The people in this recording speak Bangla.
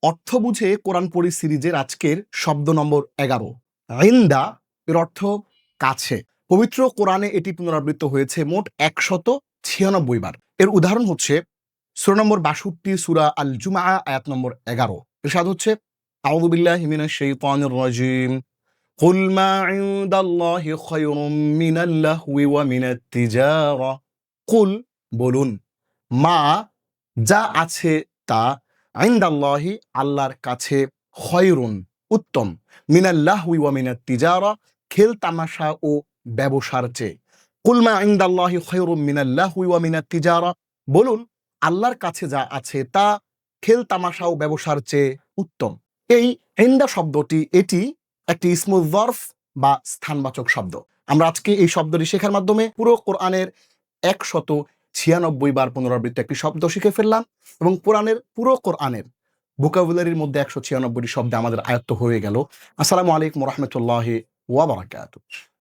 অর্থ বুঝে কোরআন পড়ি সিরিজের আজকের শব্দ নম্বর 11। ইন্দা এর অর্থ কাছে। পবিত্র কোরআনে এটি পুনরাবৃত্ত হয়েছে মোট 196 বার। এর উদাহরণ হচ্ছে সূরা নম্বর 62 সূরা আল জুমআ আয়াত নম্বর 11। ইরশাদ হচ্ছে আউযু বিল্লাহি মিনাশ শাইতানির রাজিম কুল মা ইনদাল্লাহি খায়রুম মিনাল লাহওয়ি ওয়া মিনাত তিজারা। কুল বলুন, মা যা আছে তা, ইনদাল্লাহি আল্লাহর কাছে, খয়রুন উত্তম, মিনাল লাহওয়ি ওয়া মিনাত তিজারা খেল তামাশা ও ব্যবসার চেয়ে। কুল মা ইনদাল্লাহি খয়রুম মিনাল লাহওয়ি ওয়া মিনাত তিজারা বলুন আল্লাহর কাছে যা আছে তা খেল তামাশা ও ব্যবসার চেয়ে উত্তম। এই ইনদা শব্দটি এটি একটি ইসমুল যরফ বা স্থানবাচক শব্দ। আমরা আজকে এই শব্দটি শেখার মাধ্যমে পুরো কোরআনের 196 বার পুনরাবৃত্ত একটি শব্দ শিখে ফেললাম এবং পুরো কোরআনের ভোকাবুলারির মধ্যে 196টি শব্দ আমাদের আয়ত্ত হয়ে গেল। আসসালামু আলাইকুম ওয়া রাহমাতুল্লাহি ওয়া বারাকাতুহু।